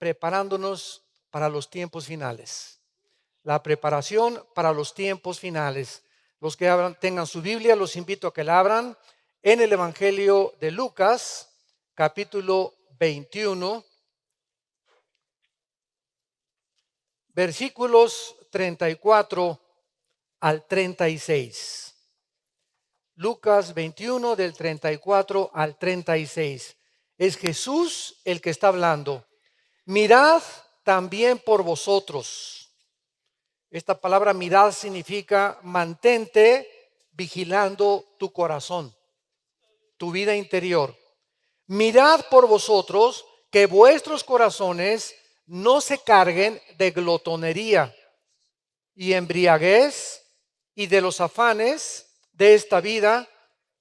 preparándonos para los tiempos finales. La preparación para los tiempos finales. Los que tengan su Biblia, los invito a que la abran en el Evangelio de Lucas, capítulo 21, versículos 34 al 36. Lucas 21 del 34 al 36. Es Jesús el que está hablando. Mirad también por vosotros. Esta palabra mirad significa mantente vigilando tu corazón, tu vida interior. Mirad por vosotros que vuestros corazones no se carguen de glotonería y embriaguez y de los afanes de esta vida,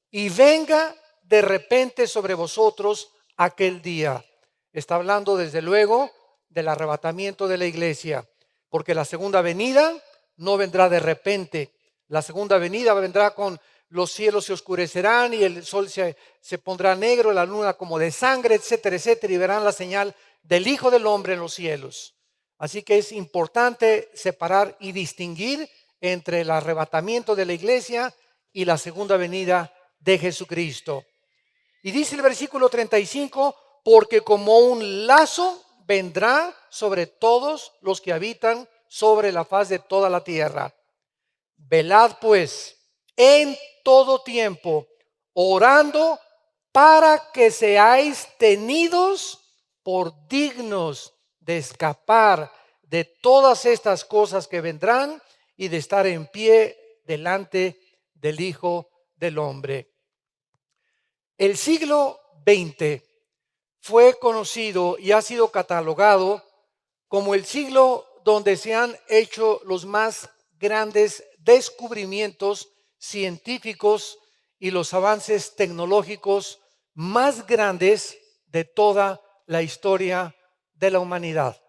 y venga de repente sobre vosotros aquel día. Está hablando desde luego del arrebatamiento de la iglesia, porque la segunda venida no vendrá de repente. La segunda venida vendrá con los cielos se oscurecerán y el sol se pondrá negro, la luna como de sangre, etcétera, etcétera, y verán la señal del Hijo del Hombre en los cielos. Así que es importante separar y distinguir entre el arrebatamiento de la iglesia y la segunda venida de Jesucristo. Y dice el versículo 35, porque como un lazo vendrá sobre todos los que habitan sobre la faz de toda la tierra. Velad pues en todo tiempo, orando para que seáis tenidos por dignos de escapar de todas estas cosas que vendrán y de estar en pie delante del Hijo del Hombre. El siglo XX fue conocido y ha sido catalogado como el siglo donde se han hecho los más grandes descubrimientos científicos y los avances tecnológicos más grandes de toda la historia de la humanidad.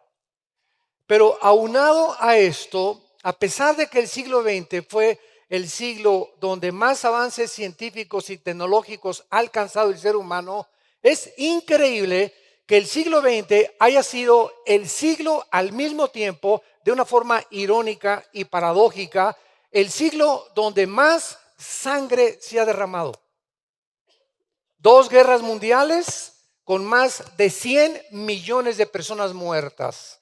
Pero aunado a esto, a pesar de que el siglo XX fue el siglo donde más avances científicos y tecnológicos ha alcanzado el ser humano, es increíble que el siglo XX haya sido el siglo al mismo tiempo, de una forma irónica y paradójica, el siglo donde más sangre se ha derramado. 2 guerras mundiales con más de 100 millones de personas muertas,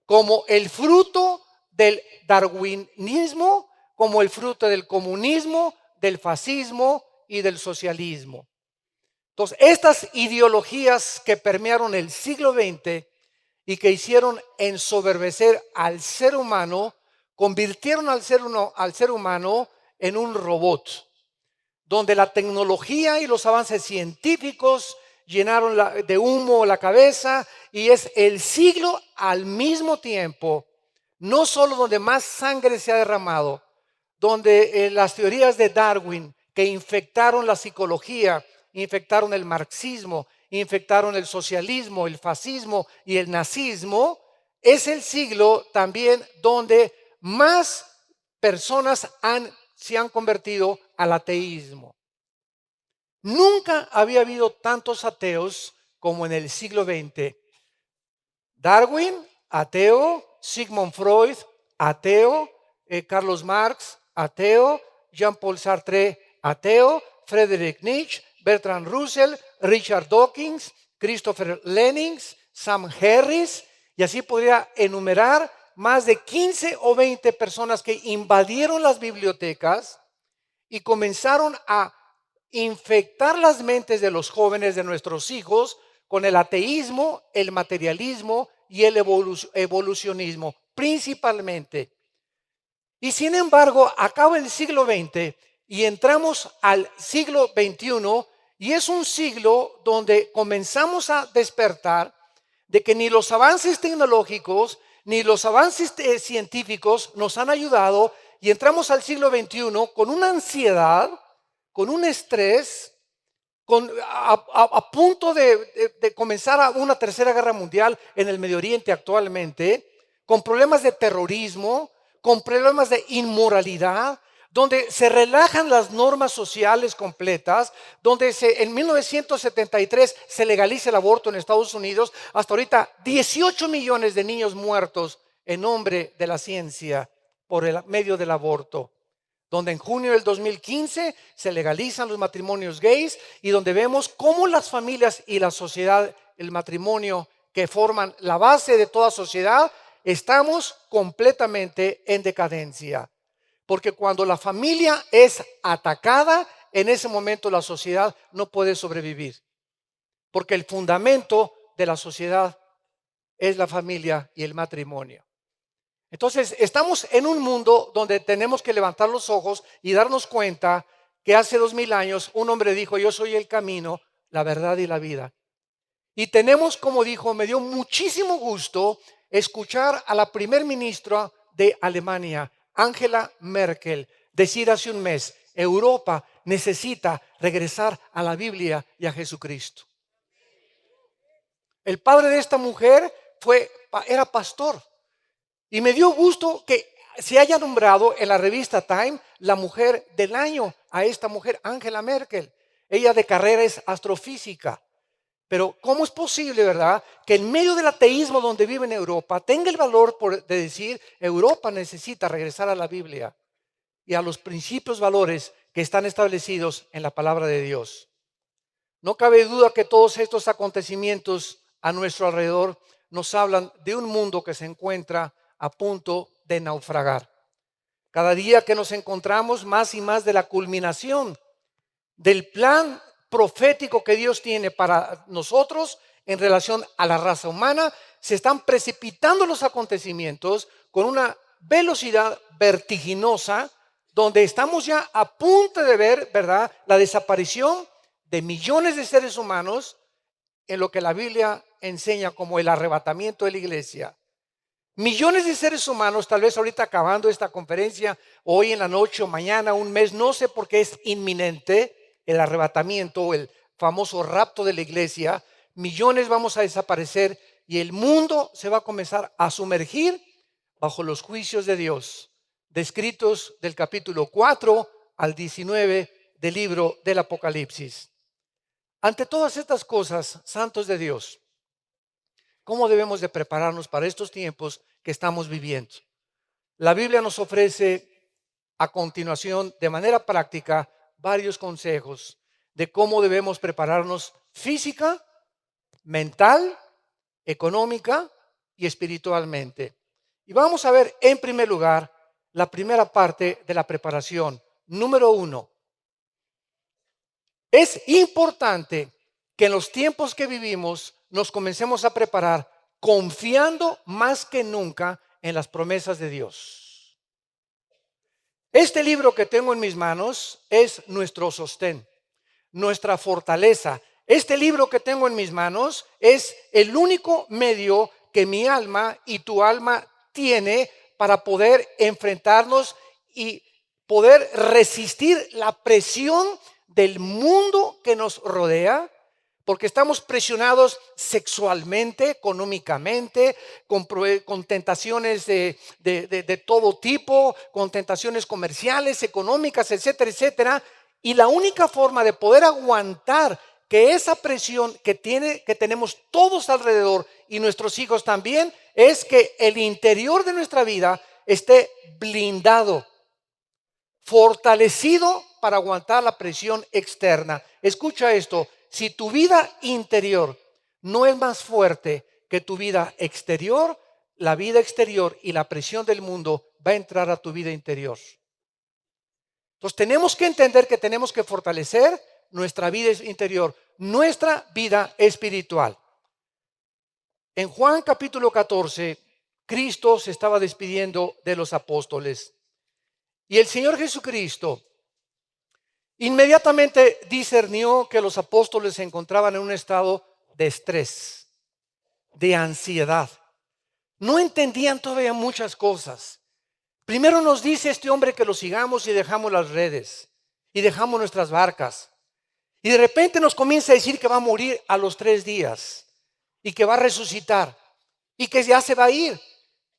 como el fruto del darwinismo, como el fruto del comunismo, del fascismo y del socialismo. Entonces, estas ideologías que permearon el siglo XX y que hicieron ensoberbecer al ser humano, convirtieron al ser humano en un robot, donde la tecnología y los avances científicos llenaron de humo la cabeza, y es el siglo al mismo tiempo, no solo donde más sangre se ha derramado, donde las teorías de Darwin que infectaron la psicología, infectaron el marxismo, infectaron el socialismo, el fascismo y el nazismo, es el siglo también donde más personas se han convertido al ateísmo. Nunca había habido tantos ateos como en el siglo XX. Darwin, ateo; Sigmund Freud, ateo; Carlos Marx, ateo; Jean-Paul Sartre, ateo; Friedrich Nietzsche, Bertrand Russell, Richard Dawkins, Christopher Lenin, Sam Harris, y así podría enumerar más de 15 o 20 personas que invadieron las bibliotecas y comenzaron a infectar las mentes de los jóvenes, de nuestros hijos, con el ateísmo, el materialismo y el evolucionismo, principalmente. Y sin embargo, acaba el siglo XX y entramos al siglo XXI, y es un siglo donde comenzamos a despertar de que ni los avances tecnológicos ni los avances científicos nos han ayudado, y entramos al siglo XXI con una ansiedad, con un estrés, a punto de comenzar una tercera guerra mundial en el Medio Oriente actualmente, con problemas de terrorismo, con problemas de inmoralidad. donde se relajan las normas sociales completas, donde en 1973 se legaliza el aborto en Estados Unidos, hasta ahorita 18 millones de niños muertos en nombre de la ciencia por el medio del aborto, donde en junio del 2015 se legalizan los matrimonios gays y donde vemos cómo las familias y la sociedad, el matrimonio que forman la base de toda sociedad, estamos completamente en decadencia. Porque cuando la familia es atacada, en ese momento la sociedad no puede sobrevivir. Porque el fundamento de la sociedad es la familia y el matrimonio. Entonces, estamos en un mundo donde tenemos que levantar los ojos y darnos cuenta que hace 2000 años un hombre dijo: yo soy el camino, la verdad y la vida. Y tenemos, como dijo, me dio muchísimo gusto escuchar a la primer ministra de Alemania, Angela Merkel, decir hace un mes: Europa necesita regresar a la Biblia y a Jesucristo. El padre de esta mujer era pastor. Y me dio gusto que se haya nombrado en la revista Time la mujer del año a esta mujer, Angela Merkel. Ella de carrera es astrofísica. Pero ¿cómo es posible, verdad, que en medio del ateísmo donde vive en Europa tenga el valor de decir: Europa necesita regresar a la Biblia y a los principios, valores que están establecidos en la palabra de Dios? No cabe duda que todos estos acontecimientos a nuestro alrededor nos hablan de un mundo que se encuentra a punto de naufragar. Cada día que nos encontramos más y más de la culminación del plan profético que Dios tiene para nosotros en relación a la raza humana, se están precipitando los acontecimientos con una velocidad vertiginosa, donde estamos ya a punto de ver, ¿verdad?, la desaparición de millones de seres humanos en lo que la Biblia enseña como el arrebatamiento de la iglesia. Millones de seres humanos, tal vez ahorita acabando esta conferencia, hoy en la noche o mañana, un mes, no sé por qué es inminente el arrebatamiento o el famoso rapto de la iglesia. Millones vamos a desaparecer y el mundo se va a comenzar a sumergir bajo los juicios de Dios, descritos del capítulo 4 al 19 del libro del Apocalipsis. Ante todas estas cosas, santos de Dios, ¿cómo debemos de prepararnos para estos tiempos que estamos viviendo? La Biblia nos ofrece a continuación, de manera práctica, varios consejos de cómo debemos prepararnos física, mental, económica y espiritualmente. Y vamos a ver en primer lugar la primera parte de la preparación. Número 1. Es importante que en los tiempos que vivimos nos comencemos a preparar confiando más que nunca en las promesas de Dios. Este libro que tengo en mis manos es nuestro sostén, nuestra fortaleza. Este libro que tengo en mis manos es el único medio que mi alma y tu alma tiene para poder enfrentarnos y poder resistir la presión del mundo que nos rodea, porque estamos presionados sexualmente, económicamente, con tentaciones de todo tipo, con tentaciones comerciales, económicas, etcétera, etcétera. Y la única forma de poder aguantar que esa presión que tenemos todos alrededor y nuestros hijos también, es que el interior de nuestra vida esté blindado, fortalecido para aguantar la presión externa. Escucha esto: si tu vida interior no es más fuerte que tu vida exterior, la vida exterior y la presión del mundo va a entrar a tu vida interior. Entonces tenemos que entender que tenemos que fortalecer nuestra vida interior, nuestra vida espiritual. En Juan capítulo 14, Cristo se estaba despidiendo de los apóstoles. Y el Señor Jesucristo inmediatamente discernió que los apóstoles se encontraban en un estado de estrés, de ansiedad. No entendían todavía muchas cosas. Primero nos dice este hombre que lo sigamos y dejamos las redes y dejamos nuestras barcas. Y de repente nos comienza a decir que va a morir a los 3 días y que va a resucitar y que ya se va a ir.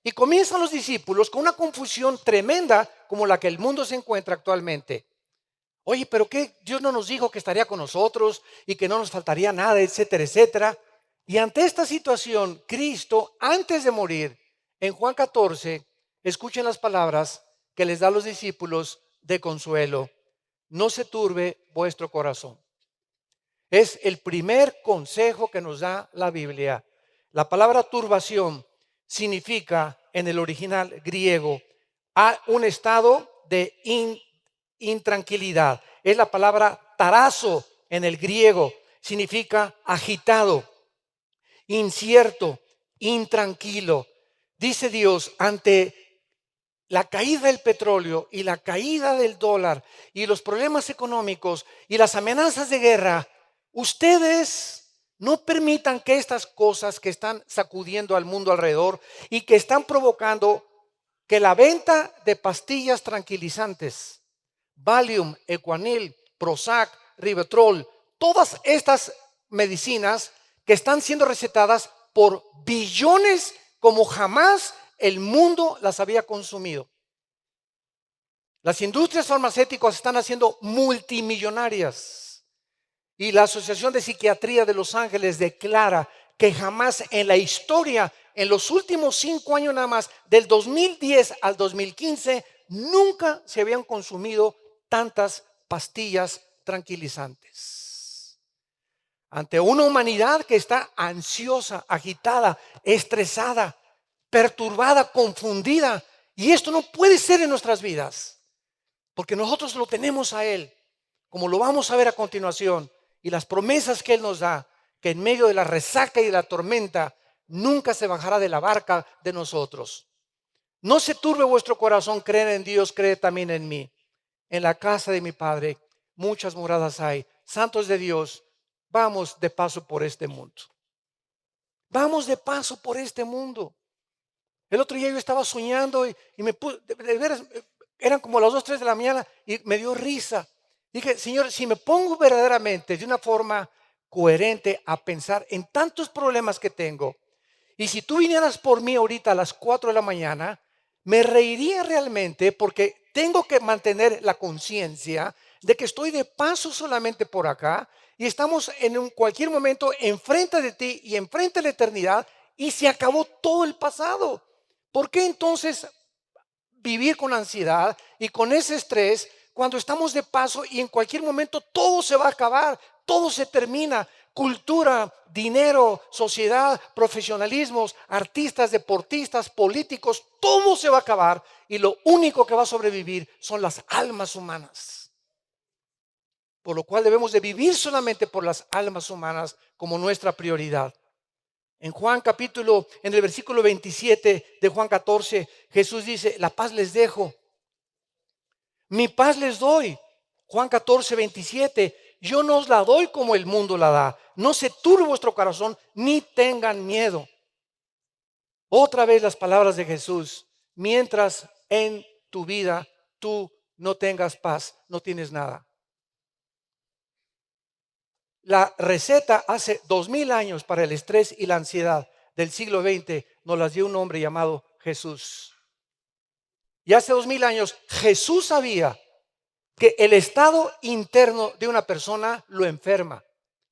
Y comienzan los discípulos con una confusión tremenda como la que el mundo se encuentra actualmente. Oye, pero ¿qué? Dios no nos dijo que estaría con nosotros y que no nos faltaría nada, etcétera, etcétera. Y ante esta situación, Cristo, antes de morir, en Juan 14, escuchen las palabras que les da a los discípulos de consuelo. No se turbe vuestro corazón. Es el primer consejo que nos da la Biblia. La palabra turbación significa en el original griego un estado de intranquilidad. Es la palabra tarazo en el griego. Significa agitado, incierto, intranquilo. Dice Dios, ante la caída del petróleo y la caída del dólar y los problemas económicos y las amenazas de guerra, ustedes no permitan que estas cosas que están sacudiendo al mundo alrededor y que están provocando que la venta de pastillas tranquilizantes, Valium, Equanil, Prozac, Rivotril, todas estas medicinas que están siendo recetadas por billones como jamás el mundo las había consumido. Las industrias farmacéuticas están haciendo multimillonarias y la Asociación de Psiquiatría de Los Ángeles declara que jamás en la historia, en los últimos 5 años nada más, del 2010 al 2015, nunca se habían consumido tantas pastillas tranquilizantes. Ante una humanidad que está ansiosa, agitada, estresada, perturbada, confundida. Y esto no puede ser en nuestras vidas, porque nosotros lo tenemos a Él, como lo vamos a ver a continuación, y las promesas que Él nos da, que en medio de la resaca y de la tormenta, nunca se bajará de la barca de nosotros. No se turbe vuestro corazón, creer en Dios, cree también en mí. En la casa de mi Padre muchas moradas hay. Santos de Dios, vamos de paso por este mundo. Vamos de paso por este mundo. El otro día yo estaba soñando y me puse, de veras, eran como las 2, 3 de la mañana y me dio risa. Dije, Señor, si me pongo verdaderamente de una forma coherente a pensar en tantos problemas que tengo, y si tú vinieras por mí ahorita a las 4 de la mañana, me reiría realmente porque tengo que mantener la conciencia de que estoy de paso solamente por acá y estamos en cualquier momento enfrente de ti y enfrente de la eternidad y se acabó todo el pasado. ¿Por qué entonces vivir con ansiedad y con ese estrés cuando estamos de paso y en cualquier momento todo se va a acabar, todo se termina? Cultura, dinero, sociedad, profesionalismos, artistas, deportistas, políticos, todo se va a acabar y lo único que va a sobrevivir son las almas humanas. Por lo cual debemos de vivir solamente por las almas humanas como nuestra prioridad. En en el versículo 27 de Juan 14, Jesús dice, la paz les dejo, mi paz les doy. Juan 14, 27, yo no os la doy como el mundo la da. No se turbe vuestro corazón, ni tengan miedo. Otra vez las palabras de Jesús, mientras en tu vida tú no tengas paz, no tienes nada. La receta hace 2000 años para el estrés y la ansiedad del siglo XX nos las dio un hombre llamado Jesús. Y hace 2000 años Jesús sabía que el estado interno de una persona lo enferma.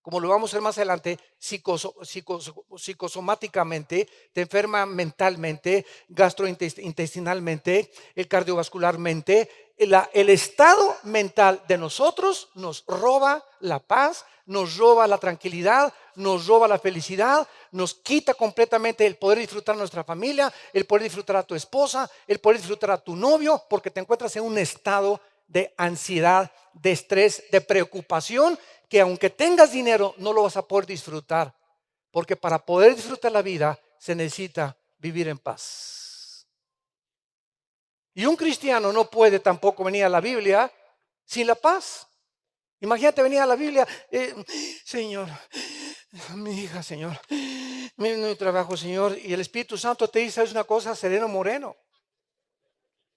Como lo vamos a ver más adelante, psicosomáticamente, te enferma mentalmente, gastrointestinalmente, cardiovascularmente. El estado mental de nosotros nos roba la paz, nos roba la tranquilidad, nos roba la felicidad, nos quita completamente el poder disfrutar a nuestra familia, el poder disfrutar a tu esposa, el poder disfrutar a tu novio, porque te encuentras en un estado de ansiedad, de estrés, de preocupación, que aunque tengas dinero no lo vas a poder disfrutar, porque para poder disfrutar la vida se necesita vivir en paz. Y un cristiano no puede tampoco venir a la Biblia sin la paz. Imagínate venir a la Biblia, Señor, mi hija, Señor, mi trabajo, Señor, y el Espíritu Santo te dice, ¿sabes una cosa? Sereno moreno.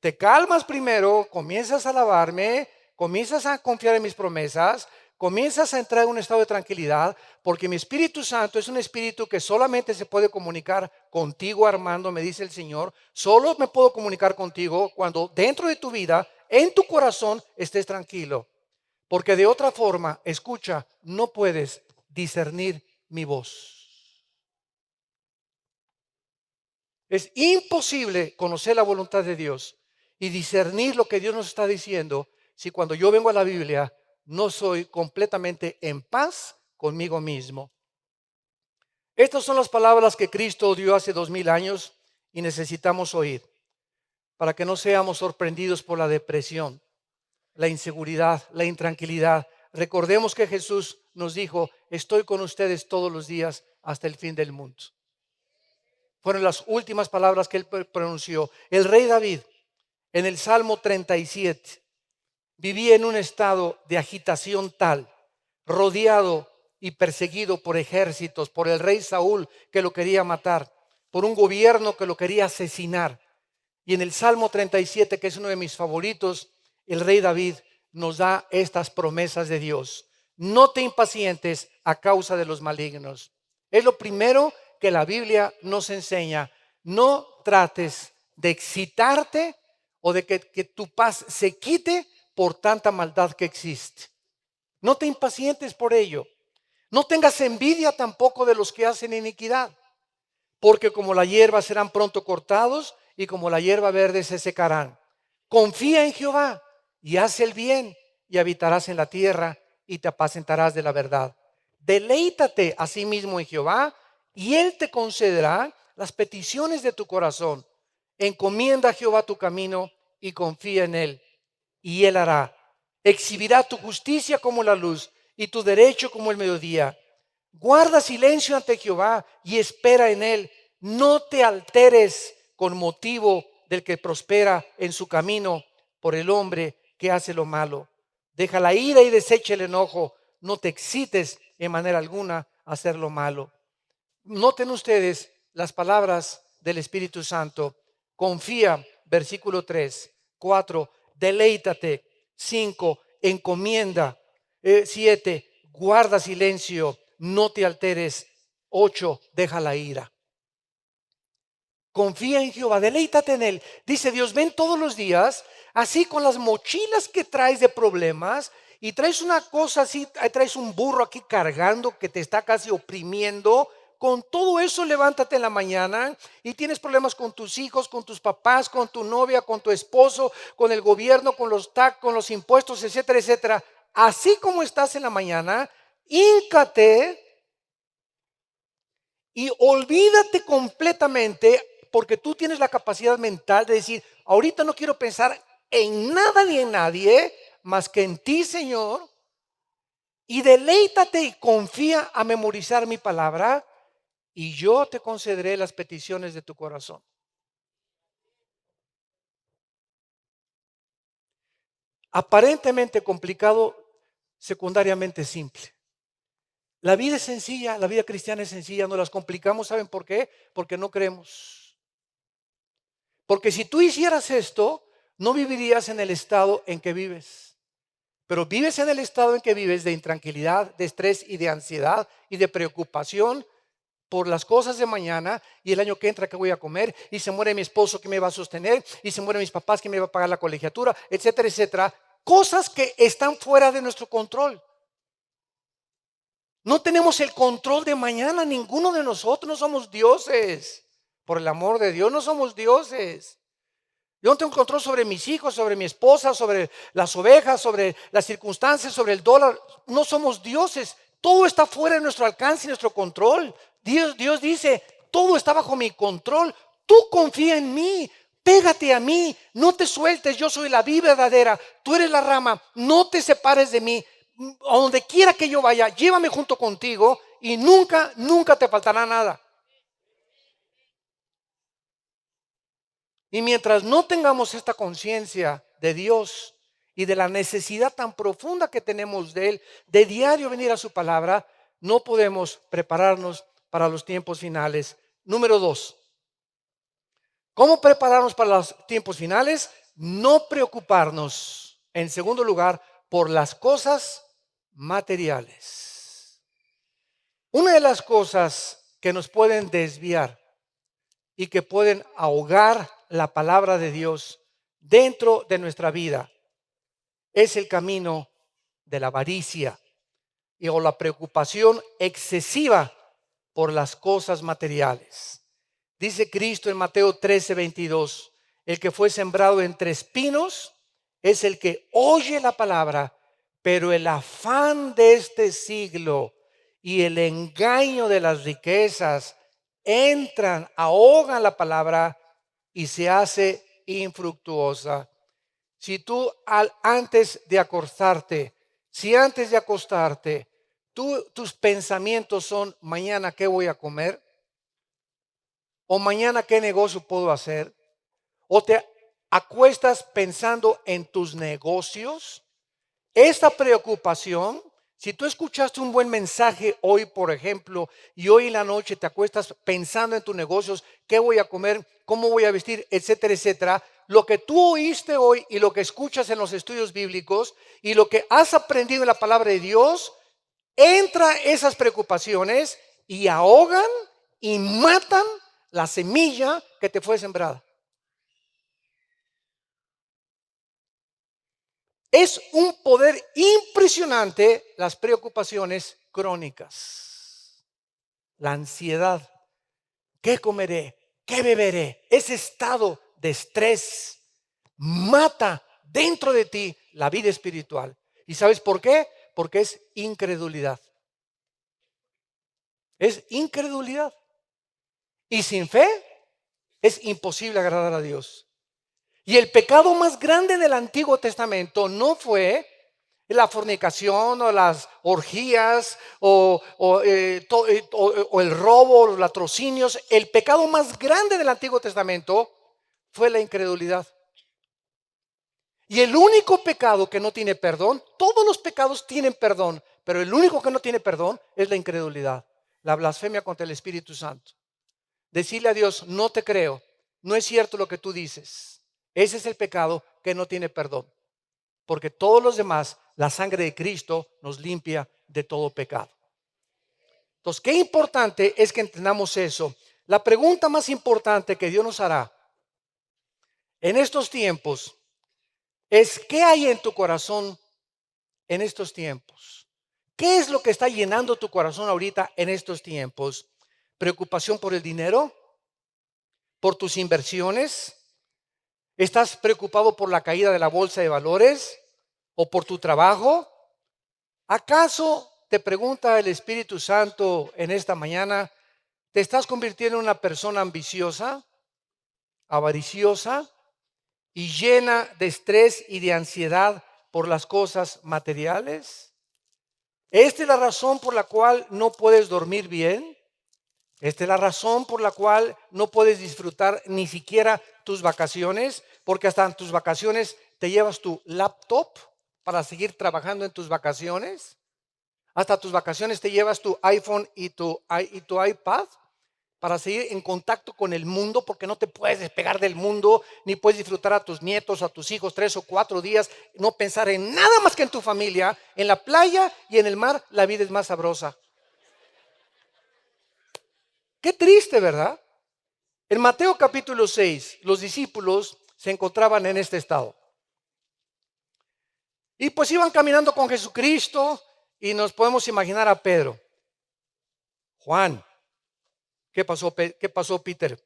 Te calmas primero, comienzas a alabarme, comienzas a confiar en mis promesas, comienzas a entrar en un estado de tranquilidad, porque mi Espíritu Santo es un espíritu que solamente se puede comunicar contigo, Armando, me dice el Señor. Solo me puedo comunicar contigo cuando dentro de tu vida, en tu corazón, estés tranquilo. Porque de otra forma, escucha, no puedes discernir mi voz. Es imposible conocer la voluntad de Dios y discernir lo que Dios nos está diciendo si cuando yo vengo a la Biblia no soy completamente en paz conmigo mismo. Estas son las palabras que Cristo dio hace 2000 años y necesitamos oír para que no seamos sorprendidos por la depresión, la inseguridad, la intranquilidad. Recordemos que Jesús nos dijo: estoy con ustedes todos los días hasta el fin del mundo. Fueron las últimas palabras que él pronunció. El rey David, en el Salmo 37, vivía en un estado de agitación tal, rodeado y perseguido por ejércitos, por el rey Saúl que lo quería matar, por un gobierno que lo quería asesinar. Y en el Salmo 37, que es uno de mis favoritos, el rey David nos da estas promesas de Dios. No te impacientes a causa de los malignos. Es lo primero que la Biblia nos enseña. No trates de excitarte o de que tu paz se quite por tanta maldad que existe. No te impacientes por ello. No tengas envidia tampoco de los que hacen iniquidad, porque como la hierba serán pronto cortados y como la hierba verde se secarán. Confía en Jehová y haz el bien y habitarás en la tierra y te apacentarás de la verdad. Deleítate a sí mismo en Jehová y Él te concederá las peticiones de tu corazón. Encomienda a Jehová tu camino y confía en Él, y Él hará. Exhibirá tu justicia como la luz y tu derecho como el mediodía. Guarda silencio ante Jehová y espera en Él. No te alteres con motivo del que prospera en su camino, por el hombre que hace lo malo. Deja la ira y desecha el enojo. No te excites en manera alguna a hacer lo malo. Noten ustedes las palabras del Espíritu Santo. Confía, versículo 3, 4, deleítate, 5, encomienda, 7, guarda silencio, no te alteres, 8, deja la ira. Confía en Jehová, deleítate en Él. Dice Dios: ven todos los días, así con las mochilas que traes de problemas, y traes una cosa así, traes un burro aquí cargando que te está casi oprimiendo. Con todo eso levántate en la mañana y tienes problemas con tus hijos, con tus papás, con tu novia, con tu esposo, con el gobierno, con los tax, con los impuestos, etcétera, etcétera. Así como estás en la mañana, híncate y olvídate completamente, porque tú tienes la capacidad mental de decir: ahorita no quiero pensar en nada ni en nadie más que en ti, Señor, y deleítate y confía a memorizar mi palabra, y yo te concederé las peticiones de tu corazón. Aparentemente complicado, secundariamente simple. La vida es sencilla, la vida cristiana es sencilla, no las complicamos. ¿Saben por qué? Porque no creemos. Porque si tú hicieras esto, no vivirías en el estado en que vives. Pero vives en el estado en que vives de intranquilidad, de estrés y de ansiedad y de preocupación por las cosas de mañana, y el año que entra qué voy a comer, y se muere mi esposo, ¿quién me va a sostener? Y se mueren mis papás, ¿quién me va a pagar la colegiatura? Etcétera, etcétera. Cosas que están fuera de nuestro control. No tenemos el control de mañana, ninguno de nosotros. No somos dioses. Por el amor de Dios, no somos dioses. Yo no tengo control sobre mis hijos, sobre mi esposa, sobre las ovejas, sobre las circunstancias, sobre el dólar. No somos dioses. Todo está fuera de nuestro alcance y nuestro control. Dios dice: todo está bajo mi control. Tú confía en mí, pégate a mí, no te sueltes. Yo soy la vid verdadera, tú eres la rama. No te separes de mí. A donde quiera que yo vaya, llévame junto contigo y nunca, nunca te faltará nada. Y mientras no tengamos esta conciencia de Dios y de la necesidad tan profunda que tenemos de Él, de diario venir a su palabra, no podemos prepararnos para los tiempos finales. Número 2, ¿cómo prepararnos para los tiempos finales? No preocuparnos, en segundo lugar, por las cosas materiales. Una de las cosas que nos pueden desviar y que pueden ahogar la palabra de Dios dentro de nuestra vida es el camino de la avaricia o la preocupación excesiva por las cosas materiales. Dice Cristo en Mateo 13:22, el que fue sembrado entre espinos es el que oye la palabra, pero el afán de este siglo y el engaño de las riquezas entran, ahogan la palabra y se hace infructuosa. Si tú antes de acostarte, tus pensamientos son: mañana qué voy a comer, o mañana qué negocio puedo hacer, o te acuestas pensando en tus negocios, esta preocupación, si tú escuchaste un buen mensaje hoy, por ejemplo, y hoy en la noche te acuestas pensando en tus negocios, qué voy a comer, cómo voy a vestir, etcétera, etcétera, lo que tú oíste hoy y lo que escuchas en los estudios bíblicos y lo que has aprendido en la palabra de Dios, entra esas preocupaciones y ahogan y matan la semilla que te fue sembrada. Es un poder impresionante las preocupaciones crónicas, la ansiedad. ¿Qué comeré? ¿Qué beberé? Ese estado de estrés mata dentro de ti la vida espiritual. ¿Y sabes por qué? Porque es incredulidad. Es incredulidad. Y sin fe es imposible agradar a Dios. Y el pecado más grande del Antiguo Testamento no fue la fornicación o las orgías o el robo, los latrocinios. El pecado más grande del Antiguo Testamento fue la incredulidad. Y el único pecado que no tiene perdón, todos los pecados tienen perdón, pero el único que no tiene perdón es la incredulidad, la blasfemia contra el Espíritu Santo. Decirle a Dios: no te creo, no es cierto lo que tú dices. Ese es el pecado que no tiene perdón. Porque todos los demás, la sangre de Cristo nos limpia de todo pecado. Entonces, qué importante es que entendamos eso. La pregunta más importante que Dios nos hará en estos tiempos es: ¿qué hay en tu corazón en estos tiempos? ¿Qué es lo que está llenando tu corazón ahorita en estos tiempos? ¿Preocupación por el dinero? ¿Por tus inversiones? ¿Estás preocupado por la caída de la bolsa de valores o por tu trabajo? ¿Acaso, te pregunta el Espíritu Santo en esta mañana, te estás convirtiendo en una persona ambiciosa, avariciosa y llena de estrés y de ansiedad por las cosas materiales? ¿Esta es la razón por la cual no puedes dormir bien? Esta es la razón por la cual no puedes disfrutar ni siquiera tus vacaciones, porque hasta en tus vacaciones te llevas tu laptop para seguir trabajando en tus vacaciones. Hasta tus vacaciones te llevas tu iPhone y tu iPad para seguir en contacto con el mundo, porque no te puedes despegar del mundo, ni puedes disfrutar a tus nietos, a tus hijos 3 o 4 días, no pensar en nada más que en tu familia. En la playa y en el mar la vida es más sabrosa. Qué triste, ¿verdad? En Mateo capítulo 6, los discípulos se encontraban en este estado. Y pues iban caminando con Jesucristo y nos podemos imaginar a Pedro. Juan, ¿qué pasó, Peter?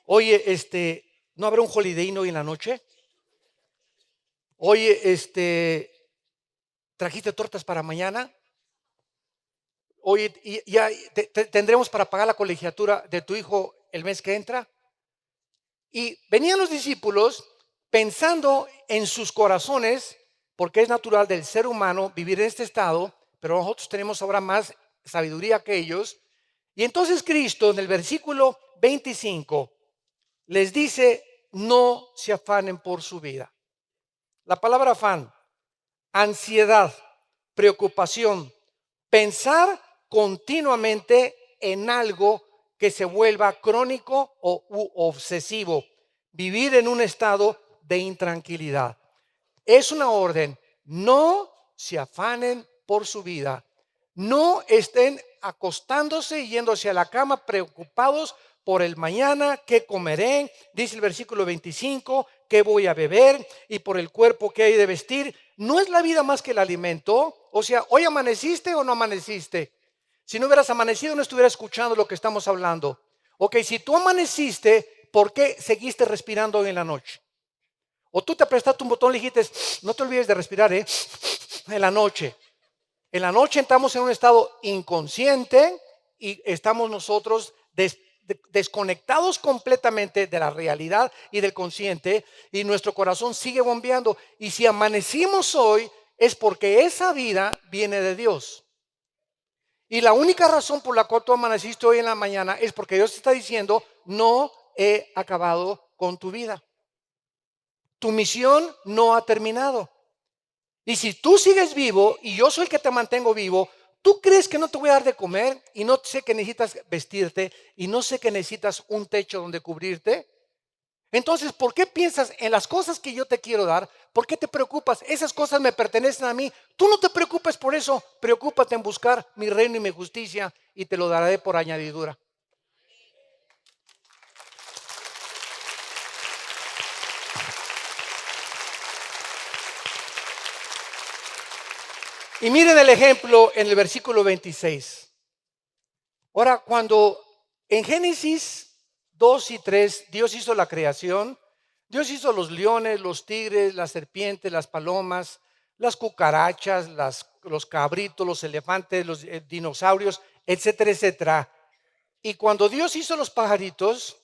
Oye, ¿no habrá un holiday hoy en la noche? Oye, ¿trajiste tortas para mañana? Oye, ¿ya tendremos para pagar la colegiatura de tu hijo el mes que entra? Y venían los discípulos pensando en sus corazones, porque es natural del ser humano vivir en este estado, pero nosotros tenemos ahora más sabiduría que ellos. Y entonces Cristo en el versículo 25 les dice: no se afanen por su vida. La palabra afán, ansiedad, preocupación, pensar continuamente en algo que se vuelva crónico o obsesivo, vivir en un estado de intranquilidad. Es una orden: no se afanen por su vida. No estén acostándose y yéndose a la cama preocupados por el mañana, qué comeré, dice el versículo 25, qué voy a beber y por el cuerpo que hay de vestir. ¿No es la vida más que el alimento? O sea, ¿hoy amaneciste o no amaneciste? Si no hubieras amanecido, no estuvieras escuchando lo que estamos hablando. Ok, si tú amaneciste, ¿por qué seguiste respirando hoy en la noche? O tú te prestaste un botón y dijiste, no te olvides de respirar, en la noche. En la noche entramos en un estado inconsciente y estamos nosotros desconectados completamente de la realidad y del consciente, y nuestro corazón sigue bombeando. Y si amanecimos hoy es porque esa vida viene de Dios. Y la única razón por la cual tú amaneciste hoy en la mañana es porque Dios te está diciendo, no he acabado con tu vida. Tu misión no ha terminado. Y si tú sigues vivo y yo soy el que te mantengo vivo, ¿tú crees que no te voy a dar de comer? Y no sé que necesitas vestirte y no sé que necesitas un techo donde cubrirte. Entonces, ¿por qué piensas en las cosas que yo te quiero dar? ¿Por qué te preocupas? Esas cosas me pertenecen a mí. Tú no te preocupes por eso. Preocúpate en buscar mi reino y mi justicia y te lo daré por añadidura. Y miren el ejemplo en el versículo 26. Ahora, cuando en Génesis 2 y 3 Dios hizo la creación, Dios hizo los leones, los tigres, las serpientes, las palomas, las cucarachas, los cabritos, los elefantes, los dinosaurios, etcétera, etcétera. Y cuando Dios hizo los pajaritos,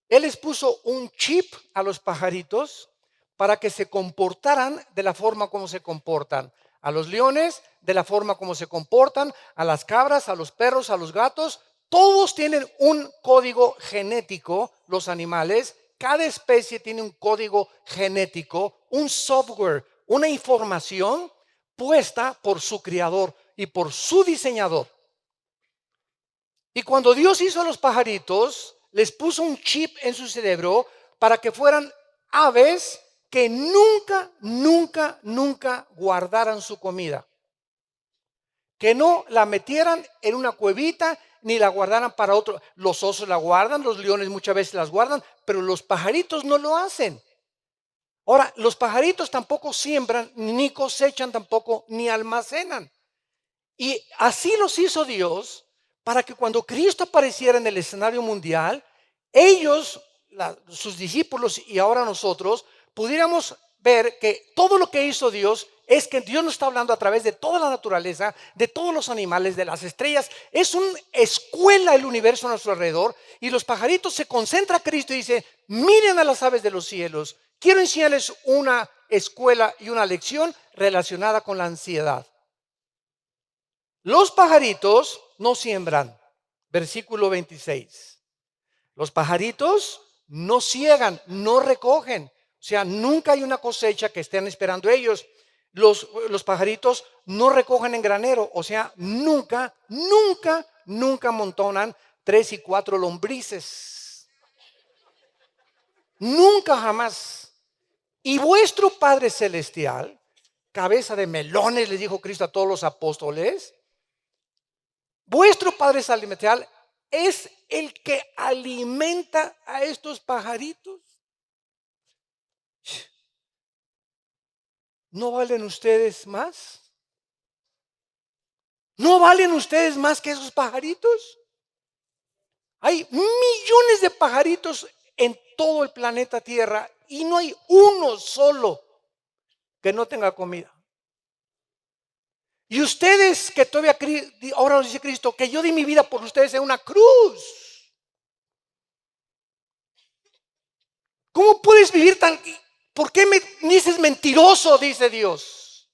Él les puso un chip a los pajaritos para que se comportaran de la forma como se comportan. A los leones, de la forma como se comportan, a las cabras, a los perros, a los gatos. Todos tienen un código genético, los animales. Cada especie tiene un código genético, un software, una información puesta por su creador y por su diseñador. Y cuando Dios hizo a los pajaritos, les puso un chip en su cerebro para que fueran aves que nunca, nunca, nunca guardaran su comida. Que no la metieran en una cuevita ni la guardaran para otro. Los osos la guardan, los leones muchas veces las guardan, pero los pajaritos no lo hacen. Ahora, los pajaritos tampoco siembran, ni cosechan tampoco, ni almacenan. Y así los hizo Dios para que cuando Cristo apareciera en el escenario mundial, ellos, sus discípulos y ahora nosotros, pudiéramos ver que todo lo que hizo Dios es que Dios nos está hablando a través de toda la naturaleza, de todos los animales, de las estrellas. Es una escuela el universo a nuestro alrededor, y los pajaritos se concentra Cristo y dice, miren a las aves de los cielos. Quiero enseñarles una escuela y una lección relacionada con la ansiedad. Los pajaritos no siembran, versículo 26. Los pajaritos no ciegan, no recogen. O sea, nunca hay una cosecha que estén esperando ellos. Los pajaritos no recogen en granero. O sea, nunca, nunca, nunca amontonan 3 y 4 lombrices. Nunca, jamás. Y vuestro Padre Celestial, cabeza de melones, les dijo Cristo a todos los apóstoles, vuestro Padre Celestial es el que alimenta a estos pajaritos. ¿No valen ustedes más? ¿No valen ustedes más que esos pajaritos? Hay millones de pajaritos en todo el planeta Tierra y no hay uno solo que no tenga comida. Y ustedes que todavía, ahora nos dice Cristo, que yo di mi vida por ustedes en una cruz. ¿Cómo puedes vivir tan? ¿Por qué me dices mentiroso? Dice Dios.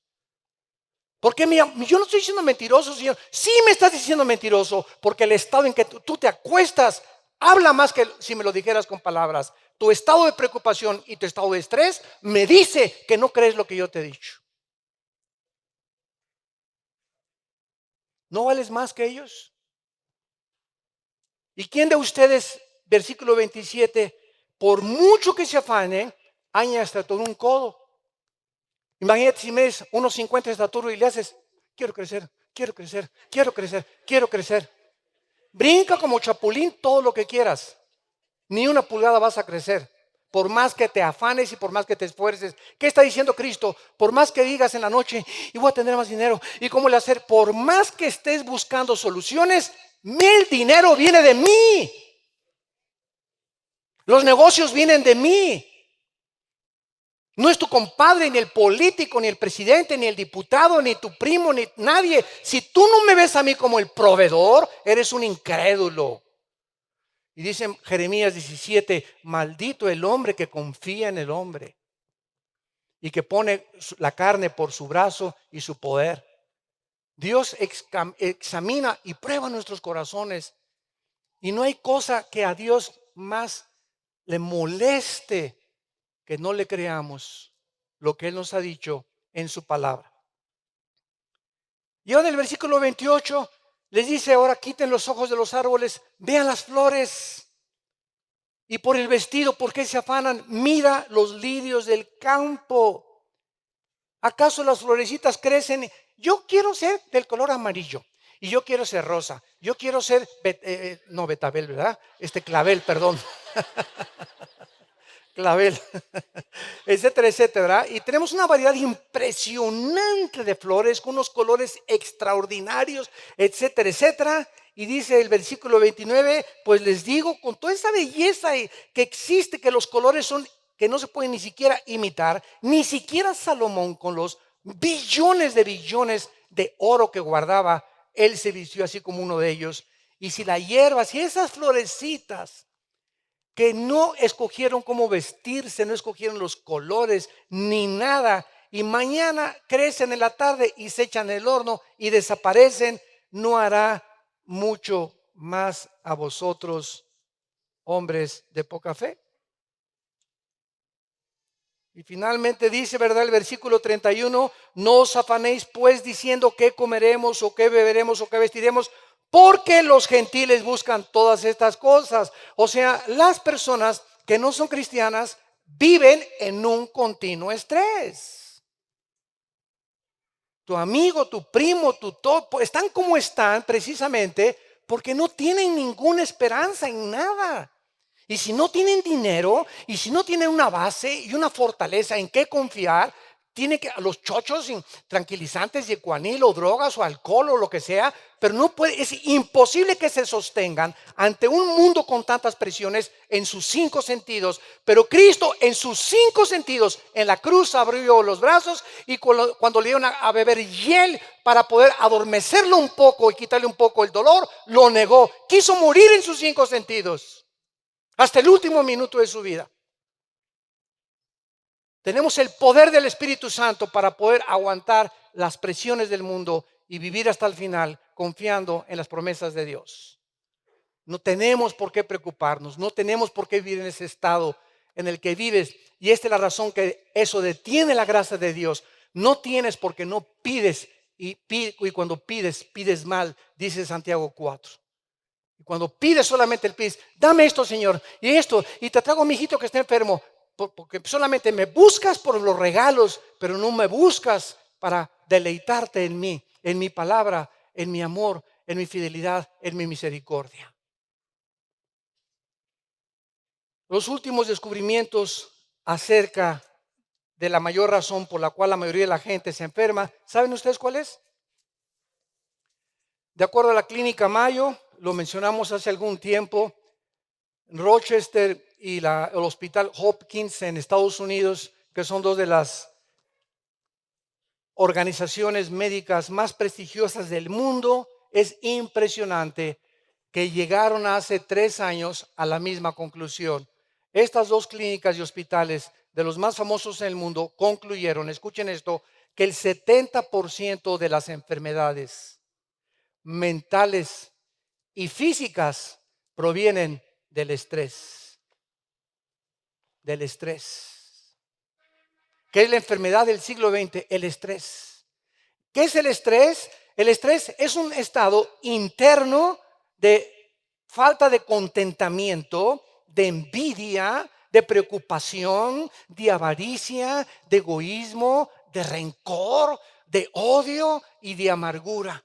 Porque yo no estoy diciendo mentiroso, Señor. Sí me estás diciendo mentiroso, porque el estado en que tú te acuestas habla más que si me lo dijeras con palabras. Tu estado de preocupación y tu estado de estrés me dice que no crees lo que yo te he dicho. ¿No vales más que ellos? ¿Y quién de ustedes, versículo 27, por mucho que se afane, añade hasta todo un codo? Imagínate si mides 1,50 de estatura y le haces, quiero crecer, quiero crecer, quiero crecer, quiero crecer. Brinca como chapulín todo lo que quieras. Ni una pulgada vas a crecer. Por más que te afanes y por más que te esfuerces. ¿Qué está diciendo Cristo? Por más que digas en la noche, y voy a tener más dinero, ¿y cómo le hacer? Por más que estés buscando soluciones, el dinero viene de mí. Los negocios vienen de mí. No es tu compadre, ni el político, ni el presidente, ni el diputado, ni tu primo, ni nadie. Si tú no me ves a mí como el proveedor, eres un incrédulo. Y dice Jeremías 17, maldito el hombre que confía en el hombre y que pone la carne por su brazo y su poder. Dios examina y prueba nuestros corazones. Y no hay cosa que a Dios más le moleste que no le creamos lo que Él nos ha dicho en su palabra. Y ahora en el versículo 28 les dice, ahora quiten los ojos de los árboles, vean las flores. Y por el vestido, ¿por qué se afanan? Mira los lirios del campo. ¿Acaso las florecitas crecen? Yo quiero ser del color amarillo. Y yo quiero ser rosa. Yo quiero ser, no betabel, ¿verdad? Clavel, perdón. Clavel, etcétera, etcétera, ¿verdad? Y tenemos una variedad impresionante de flores con unos colores extraordinarios, etcétera, etcétera. Y dice el versículo 29, pues les digo, con toda esa belleza que existe, que los colores son, que no se pueden ni siquiera imitar, ni siquiera Salomón con los billones de oro que guardaba, él se vistió así como uno de ellos. Y si la hierba, si esas florecitas que no escogieron cómo vestirse, no escogieron los colores ni nada, y mañana crecen en la tarde y se echan en el horno y desaparecen, no hará mucho más a vosotros, hombres de poca fe. Y finalmente dice, ¿verdad? El versículo 31, no os afanéis pues diciendo qué comeremos o qué beberemos o qué vestiremos, porque los gentiles buscan todas estas cosas. O sea, las personas que no son cristianas viven en un continuo estrés. Tu amigo, tu primo, tu todo, están como están precisamente porque no tienen ninguna esperanza en nada. Y si no tienen dinero, y si no tienen una base y una fortaleza en qué confiar, tiene que los chochos tranquilizantes, Yecuanil o drogas o alcohol o lo que sea, pero no puede, es imposible que se sostengan ante un mundo con tantas presiones en sus 5 sentidos. Pero Cristo en sus 5 sentidos, en la cruz abrió los brazos y cuando le dieron a beber hiel para poder adormecerlo un poco y quitarle un poco el dolor, lo negó. Quiso morir en sus 5 sentidos. Hasta el último minuto de su vida. Tenemos el poder del Espíritu Santo para poder aguantar las presiones del mundo y vivir hasta el final confiando en las promesas de Dios. No tenemos por qué preocuparnos, no tenemos por qué vivir en ese estado en el que vives. Y esta es la razón que eso detiene la gracia de Dios. No tienes porque no pides y cuando pides mal, dice Santiago 4. Y cuando pides solamente el pides, dame esto, Señor, y esto, y te traigo a mi hijito que está enfermo, porque solamente me buscas por los regalos, pero no me buscas para deleitarte en mí, en mi palabra, en mi amor, en mi fidelidad, en mi misericordia. Los últimos descubrimientos acerca de la mayor razón por la cual la mayoría de la gente se enferma, ¿saben ustedes cuál es? De acuerdo a la clínica Mayo, lo mencionamos hace algún tiempo, Rochester y el hospital Hopkins en Estados Unidos, que son dos de las organizaciones médicas más prestigiosas del mundo, es impresionante que llegaron hace 3 años a la misma conclusión. Estas dos clínicas y hospitales de los más famosos en el mundo concluyeron, escuchen esto, que el 70% de las enfermedades mentales y físicas provienen del estrés. Del estrés. ¿Qué es la enfermedad del siglo XX? El estrés. ¿Qué es el estrés? El estrés es un estado interno de falta de contentamiento, de envidia, de preocupación, de avaricia, de egoísmo, de rencor, de odio y de amargura.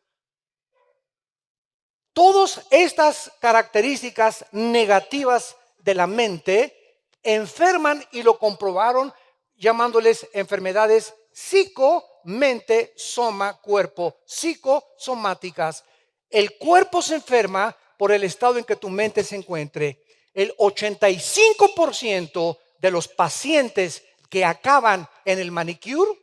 Todas estas características negativas de la mente enferman, y lo comprobaron llamándoles enfermedades psico-mente, soma, cuerpo, psicosomáticas. El cuerpo se enferma por el estado en que tu mente se encuentre. El 85% de los pacientes que acaban en el manicure,